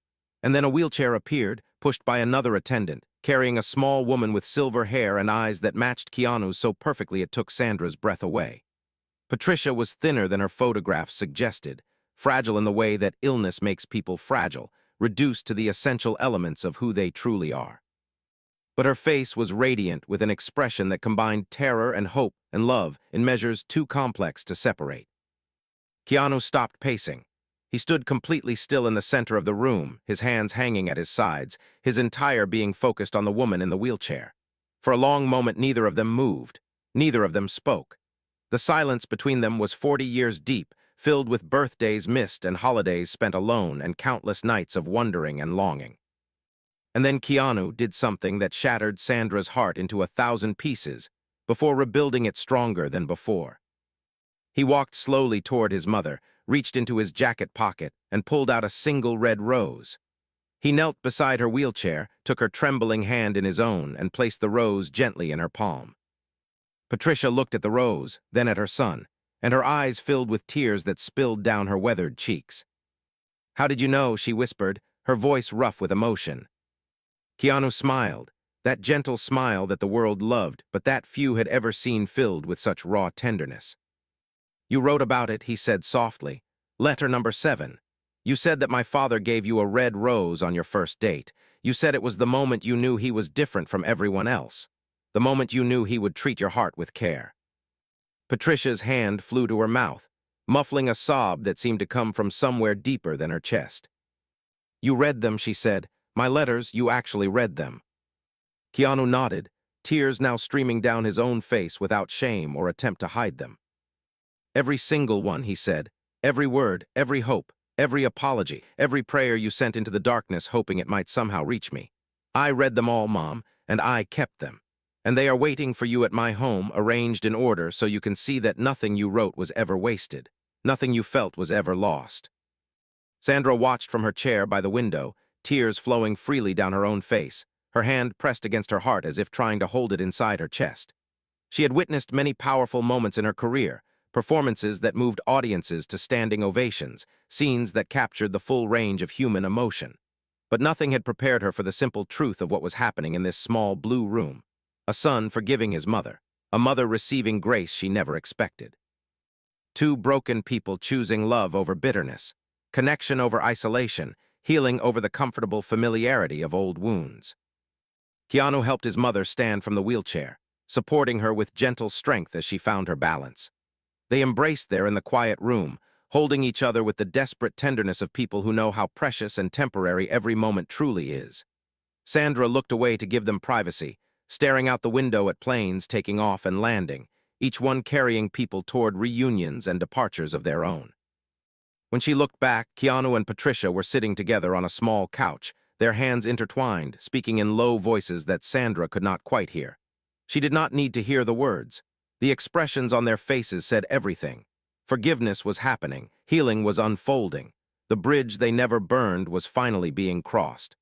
Speaker 1: And then a wheelchair appeared, pushed by another attendant, carrying a small woman with silver hair and eyes that matched Keanu's so perfectly it took Sandra's breath away. Patricia was thinner than her photographs suggested, fragile in the way that illness makes people fragile, reduced to the essential elements of who they truly are. But her face was radiant with an expression that combined terror and hope and love in measures too complex to separate. Keanu stopped pacing. He stood completely still in the center of the room, his hands hanging at his sides, his entire being focused on the woman in the wheelchair. For a long moment neither of them moved, neither of them spoke. The silence between them was 40 years deep, filled with birthdays missed and holidays spent alone and countless nights of wondering and longing. And then Keanu did something that shattered Sandra's heart into 1,000 pieces, before rebuilding it stronger than before. He walked slowly toward his mother, reached into his jacket pocket, and pulled out a single red rose. He knelt beside her wheelchair, took her trembling hand in his own, and placed the rose gently in her palm. Patricia looked at the rose, then at her son, and her eyes filled with tears that spilled down her weathered cheeks. "How did you know?" she whispered, her voice rough with emotion. Keanu smiled, that gentle smile that the world loved, but that few had ever seen filled with such raw tenderness. "You wrote about it," he said softly. "Letter number 7. You said that my father gave you a red rose on your first date. You said it was the moment you knew he was different from everyone else. The moment you knew he would treat your heart with care. Patricia's hand flew to her mouth, muffling a sob that seemed to come from somewhere deeper than her chest. You read them, she said. My letters, you actually read them. Keanu nodded, tears now streaming down his own face without shame or attempt to hide them. Every single one, he said. Every word, every hope, every apology, every prayer you sent into the darkness hoping it might somehow reach me. I read them all, Mom, and I kept them. And they are waiting for you at my home, arranged in order so you can see that nothing you wrote was ever wasted. Nothing you felt was ever lost. Sandra watched from her chair by the window, tears flowing freely down her own face, her hand pressed against her heart as if trying to hold it inside her chest. She had witnessed many powerful moments in her career, performances that moved audiences to standing ovations, scenes that captured the full range of human emotion. But nothing had prepared her for the simple truth of what was happening in this small blue room. A son forgiving his mother, a mother receiving grace she never expected. Two broken people choosing love over bitterness, connection over isolation, healing over the comfortable familiarity of old wounds. Keanu helped his mother stand from the wheelchair, supporting her with gentle strength as she found her balance. They embraced there in the quiet room, holding each other with the desperate tenderness of people who know how precious and temporary every moment truly is. Sandra looked away to give them privacy, staring out the window at planes taking off and landing, each one carrying people toward reunions and departures of their own. When she looked back, Keanu and Patricia were sitting together on a small couch, their hands intertwined, speaking in low voices that Sandra could not quite hear. She did not need to hear the words. The expressions on their faces said everything. Forgiveness was happening, healing was unfolding. The bridge they never burned was finally being crossed.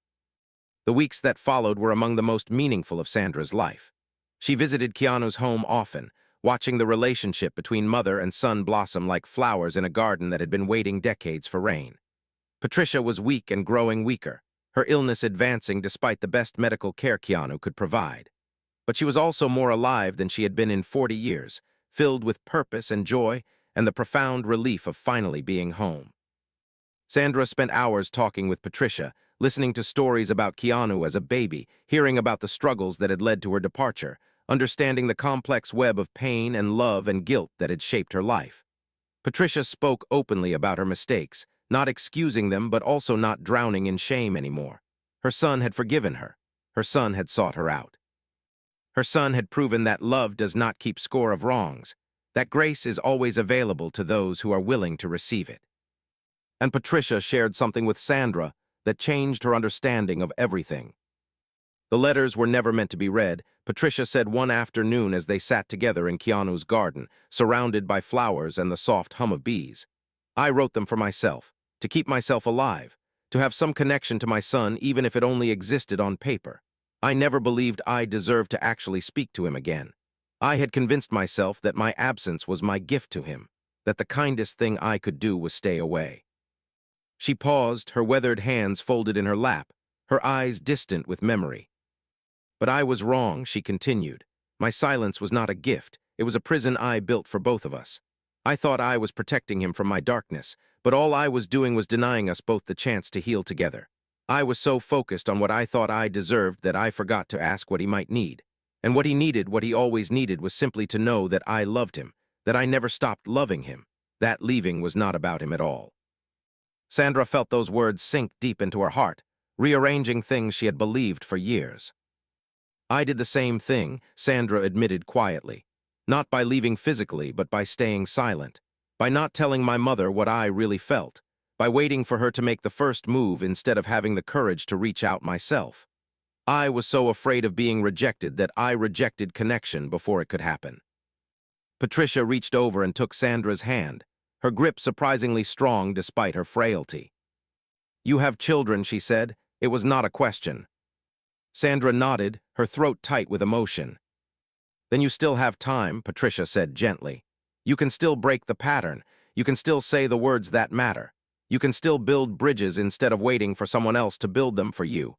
Speaker 1: The weeks that followed were among the most meaningful of Sandra's life. She visited Keanu's home often, watching the relationship between mother and son blossom like flowers in a garden that had been waiting decades for rain. Patricia was weak and growing weaker, her illness advancing despite the best medical care Keanu could provide. But she was also more alive than she had been in 40 years, filled with purpose and joy and the profound relief of finally being home. Sandra spent hours talking with Patricia, listening to stories about Keanu as a baby, hearing about the struggles that had led to her departure, understanding the complex web of pain and love and guilt that had shaped her life. Patricia spoke openly about her mistakes, not excusing them but also not drowning in shame anymore. Her son had forgiven her. Her son had sought her out. Her son had proven that love does not keep score of wrongs, that grace is always available to those who are willing to receive it. And Patricia shared something with Sandra that changed her understanding of everything. The letters were never meant to be read, Patricia said one afternoon as they sat together in Keanu's garden, surrounded by flowers and the soft hum of bees. I wrote them for myself, to keep myself alive, to have some connection to my son even if it only existed on paper. I never believed I deserved to actually speak to him again. I had convinced myself that my absence was my gift to him, that the kindest thing I could do was stay away. She paused, her weathered hands folded in her lap, her eyes distant with memory. But I was wrong, she continued. My silence was not a gift. It was a prison I built for both of us. I thought I was protecting him from my darkness, but all I was doing was denying us both the chance to heal together. I was so focused on what I thought I deserved that I forgot to ask what he might need. And what he needed, what he always needed, was simply to know that I loved him, that I never stopped loving him. That leaving was not about him at all. Sandra felt those words sink deep into her heart, rearranging things she had believed for years. I did the same thing, Sandra admitted quietly. Not by leaving physically, but by staying silent. By not telling my mother what I really felt. By waiting for her to make the first move instead of having the courage to reach out myself. I was so afraid of being rejected that I rejected connection before it could happen. Patricia reached over and took Sandra's hand, her grip surprisingly strong despite her frailty. You have children, she said. It was not a question. Sandra nodded, her throat tight with emotion. Then you still have time, Patricia said gently. You can still break the pattern. You can still say the words that matter. You can still build bridges instead of waiting for someone else to build them for you.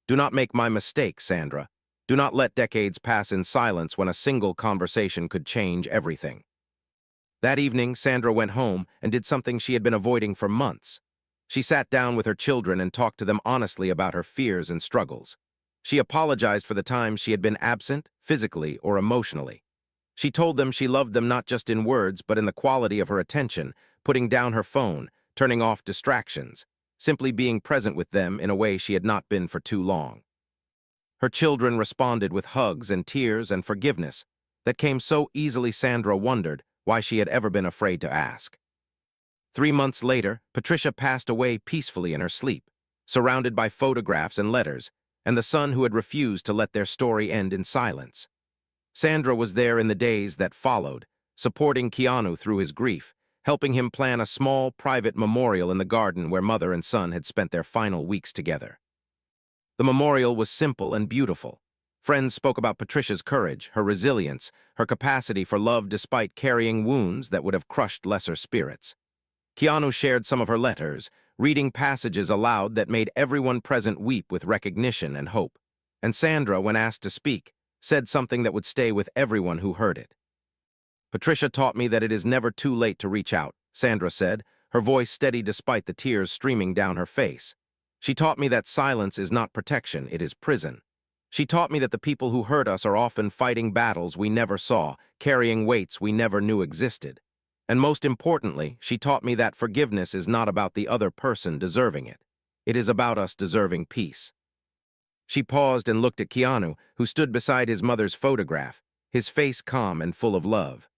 Speaker 1: Do not make my mistake, Sandra. Do not let decades pass in silence when a single conversation could change everything. That evening, Sandra went home and did something she had been avoiding for months. She sat down with her children and talked to them honestly about her fears and struggles. She apologized for the times she had been absent, physically or emotionally. She told them she loved them not just in words, but in the quality of her attention, putting down her phone, turning off distractions, simply being present with them in a way she had not been for too long. Her children responded with hugs and tears and forgiveness that came so easily Sandra wondered why she had ever been afraid to ask. 3 months later, Patricia passed away peacefully in her sleep, surrounded by photographs and letters, and the son who had refused to let their story end in silence. Sandra was there in the days that followed, supporting Keanu through his grief, helping him plan a small, private memorial in the garden where mother and son had spent their final weeks together. The memorial was simple and beautiful. Friends spoke about Patricia's courage, her resilience, her capacity for love despite carrying wounds that would have crushed lesser spirits. Keanu shared some of her letters, reading passages aloud that made everyone present weep with recognition and hope. And Sandra, when asked to speak, said something that would stay with everyone who heard it. Patricia taught me that it is never too late to reach out, Sandra said, her voice steady despite the tears streaming down her face. She taught me that silence is not protection, it is prison. She taught me that the people who hurt us are often fighting battles we never saw, carrying weights we never knew existed. And most importantly, she taught me that forgiveness is not about the other person deserving it. It is about us deserving peace. She paused and looked at Keanu, who stood beside his mother's photograph, his face calm and full of love.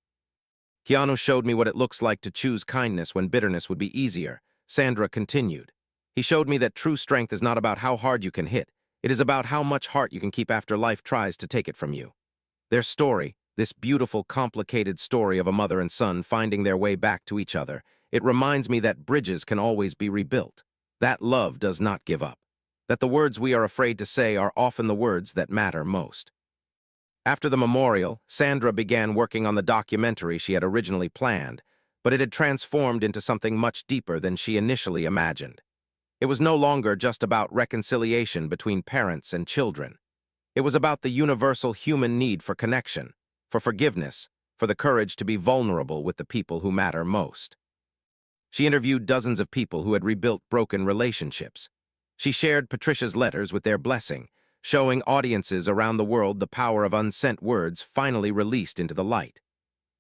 Speaker 1: Keanu showed me what it looks like to choose kindness when bitterness would be easier, Sandra continued. He showed me that true strength is not about how hard you can hit. It is about how much heart you can keep after life tries to take it from you. Their story, this beautiful, complicated story of a mother and son finding their way back to each other, it reminds me that bridges can always be rebuilt, that love does not give up, that the words we are afraid to say are often the words that matter most. After the memorial, Sandra began working on the documentary she had originally planned, but it had transformed into something much deeper than she initially imagined. It was no longer just about reconciliation between parents and children. It was about the universal human need for connection, for forgiveness, for the courage to be vulnerable with the people who matter most. She interviewed dozens of people who had rebuilt broken relationships. She shared Patricia's letters with their blessing, showing audiences around the world the power of unsent words finally released into the light.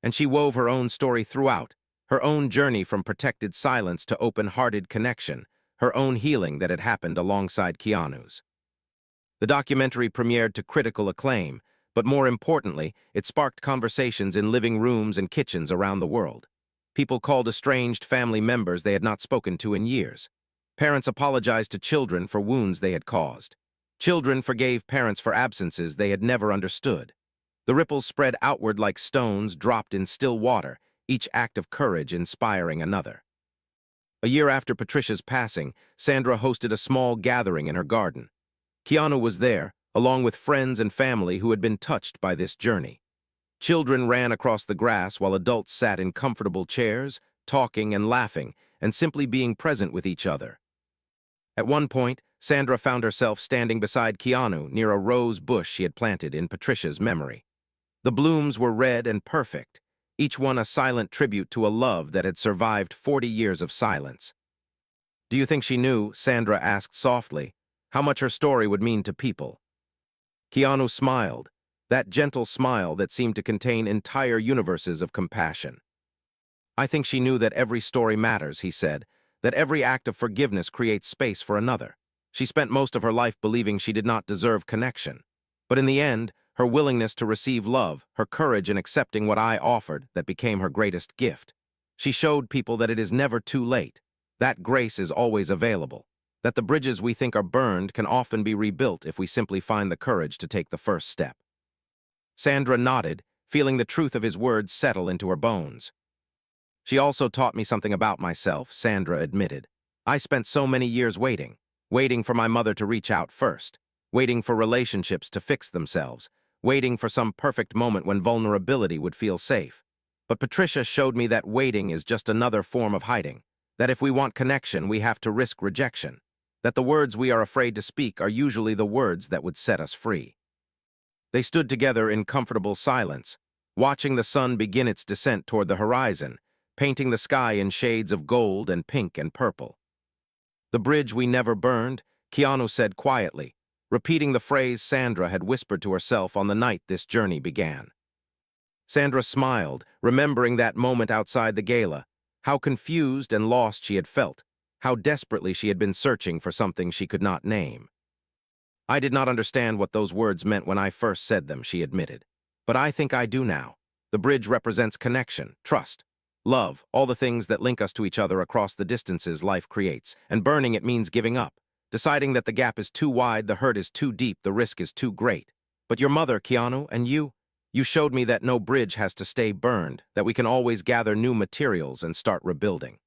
Speaker 1: And she wove her own story throughout, her own journey from protected silence to open-hearted connection, her own healing that had happened alongside Keanu's. The documentary premiered to critical acclaim, but more importantly, it sparked conversations in living rooms and kitchens around the world. People called estranged family members they had not spoken to in years. Parents apologized to children for wounds they had caused. Children forgave parents for absences they had never understood. The ripples spread outward like stones dropped in still water, each act of courage inspiring another. A year after Patricia's passing, Sandra hosted a small gathering in her garden. Keanu was there, along with friends and family who had been touched by this journey. Children ran across the grass while adults sat in comfortable chairs, talking and laughing, and simply being present with each other. At one point, Sandra found herself standing beside Keanu near a rose bush she had planted in Patricia's memory. The blooms were red and perfect, each one a silent tribute to a love that had survived 40 years of silence. "Do you think she knew," Sandra asked softly, "how much her story would mean to people?" Keanu smiled, that gentle smile that seemed to contain entire universes of compassion. "I think she knew that every story matters," he said, "that every act of forgiveness creates space for another. She spent most of her life believing she did not deserve connection. But in the end, her willingness to receive love, her courage in accepting what I offered, that became her greatest gift. She showed people that it is never too late, that grace is always available, that the bridges we think are burned can often be rebuilt if we simply find the courage to take the first step." Sandra nodded, feeling the truth of his words settle into her bones. "She also taught me something about myself," Sandra admitted. "I spent so many years waiting for my mother to reach out first, waiting for relationships to fix themselves, waiting for some perfect moment when vulnerability would feel safe. But Patricia showed me that waiting is just another form of hiding, that if we want connection, we have to risk rejection, that the words we are afraid to speak are usually the words that would set us free." They stood together in comfortable silence, watching the sun begin its descent toward the horizon, painting the sky in shades of gold and pink and purple. The bridge we never burned, Keanu said quietly, repeating the phrase Sandra had whispered to herself on the night this journey began. Sandra smiled, remembering that moment outside the gala, how confused and lost she had felt, how desperately she had been searching for something she could not name. I did not understand what those words meant when I first said them, she admitted. But I think I do now. The bridge represents connection, trust, love, all the things that link us to each other across the distances life creates, and burning it means giving up, deciding that the gap is too wide, the hurt is too deep, the risk is too great. But your mother, Keanu, and you showed me that no bridge has to stay burned, that we can always gather new materials and start rebuilding.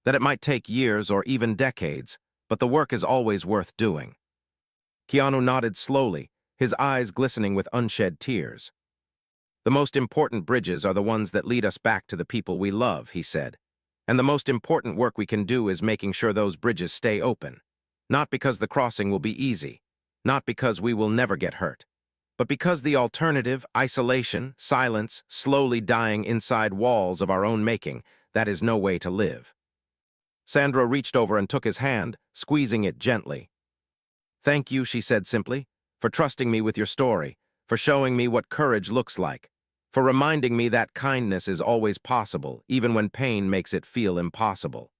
Speaker 1: That it might take years or even decades, but the work is always worth doing. Keanu nodded slowly, his eyes glistening with unshed tears. The most important bridges are the ones that lead us back to the people we love, he said. And the most important work we can do is making sure those bridges stay open. Not because the crossing will be easy, not because we will never get hurt, but because the alternative, isolation, silence, slowly dying inside walls of our own making, that is no way to live. Sandra reached over and took his hand, squeezing it gently. Thank you, she said simply, for trusting me with your story, for showing me what courage looks like, for reminding me that kindness is always possible, even when pain makes it feel impossible.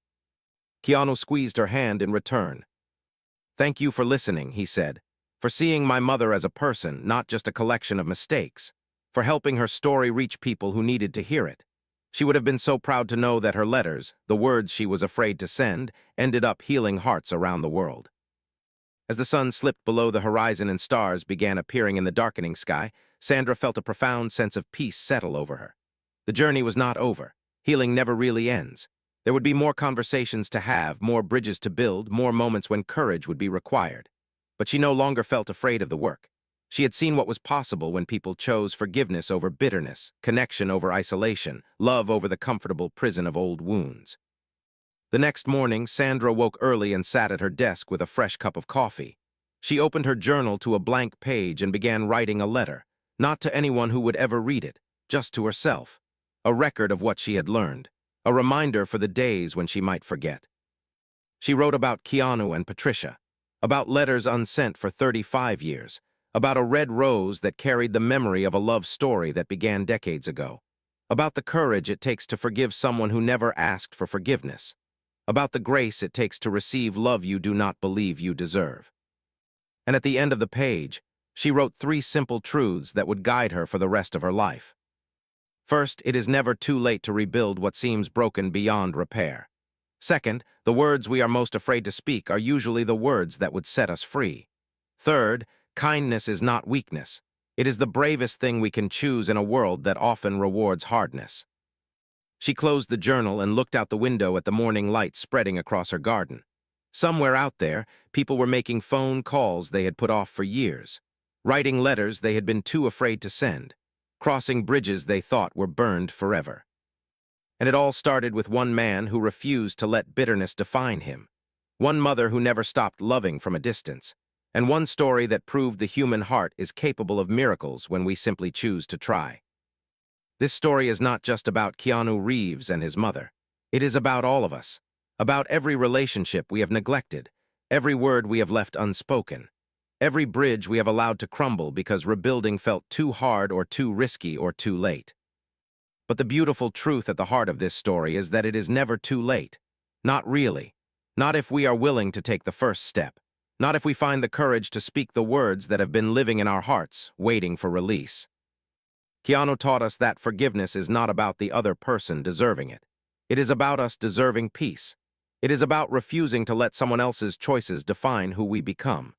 Speaker 1: Keanu squeezed her hand in return. Thank you for listening, he said, for seeing my mother as a person, not just a collection of mistakes, for helping her story reach people who needed to hear it. She would have been so proud to know that her letters, the words she was afraid to send, ended up healing hearts around the world. As the sun slipped below the horizon and stars began appearing in the darkening sky, Sandra felt a profound sense of peace settle over her. The journey was not over. Healing never really ends. There would be more conversations to have, more bridges to build, more moments when courage would be required. But she no longer felt afraid of the work. She had seen what was possible when people chose forgiveness over bitterness, connection over isolation, love over the comfortable prison of old wounds. The next morning, Sandra woke early and sat at her desk with a fresh cup of coffee. She opened her journal to a blank page and began writing a letter, not to anyone who would ever read it, just to herself. A record of what she had learned, a reminder for the days when she might forget. She wrote about Keanu and Patricia, about letters unsent for 35 years, about a red rose that carried the memory of a love story that began decades ago, about the courage it takes to forgive someone who never asked for forgiveness, about the grace it takes to receive love you do not believe you deserve. And at the end of the page, she wrote 3 simple truths that would guide her for the rest of her life. First, it is never too late to rebuild what seems broken beyond repair. Second, the words we are most afraid to speak are usually the words that would set us free. Third, kindness is not weakness. It is the bravest thing we can choose in a world that often rewards hardness. She closed the journal and looked out the window at the morning light spreading across her garden. Somewhere out there, people were making phone calls they had put off for years, writing letters they had been too afraid to send, crossing bridges they thought were burned forever. And it all started with one man who refused to let bitterness define him, one mother who never stopped loving from a distance, and one story that proved the human heart is capable of miracles when we simply choose to try. This story is not just about Keanu Reeves and his mother. It is about all of us, about every relationship we have neglected, every word we have left unspoken, every bridge we have allowed to crumble because rebuilding felt too hard or too risky or too late. But the beautiful truth at the heart of this story is that it is never too late. Not really. Not if we are willing to take the first step. Not if we find the courage to speak the words that have been living in our hearts, waiting for release. Keanu taught us that forgiveness is not about the other person deserving it. It is about us deserving peace. It is about refusing to let someone else's choices define who we become.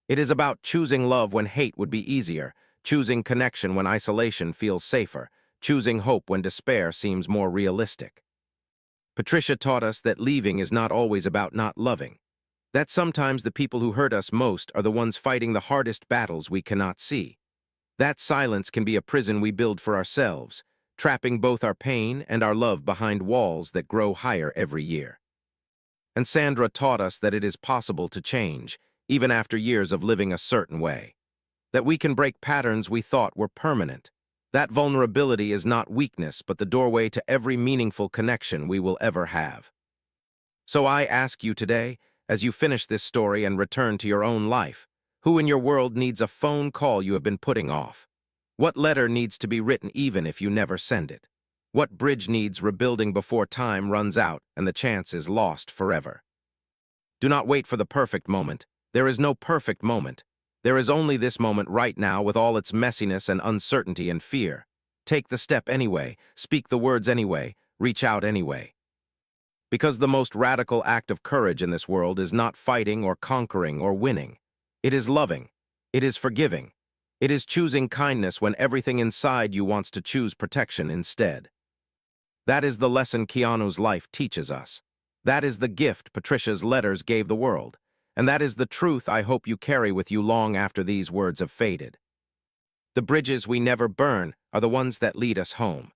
Speaker 1: It is about choosing love when hate would be easier, choosing connection when isolation feels safer, choosing hope when despair seems more realistic. Patricia taught us that leaving is not always about not loving. That sometimes the people who hurt us most are the ones fighting the hardest battles we cannot see. That silence can be a prison we build for ourselves, trapping both our pain and our love behind walls that grow higher every year. And Sandra taught us that it is possible to change, even after years of living a certain way. That we can break patterns we thought were permanent. That vulnerability is not weakness, but the doorway to every meaningful connection we will ever have. So I ask you today, as you finish this story and return to your own life, who in your world needs a phone call you have been putting off? What letter needs to be written even if you never send it? What bridge needs rebuilding before time runs out and the chance is lost forever? Do not wait for the perfect moment. There is no perfect moment. There is only this moment right now with all its messiness and uncertainty and fear. Take the step anyway, speak the words anyway, reach out anyway. Because the most radical act of courage in this world is not fighting or conquering or winning. It is loving. It is forgiving. It is choosing kindness when everything inside you wants to choose protection instead. That is the lesson Keanu's life teaches us. That is the gift Patricia's letters gave the world. And that is the truth I hope you carry with you long after these words have faded. The bridges we never burn are the ones that lead us home.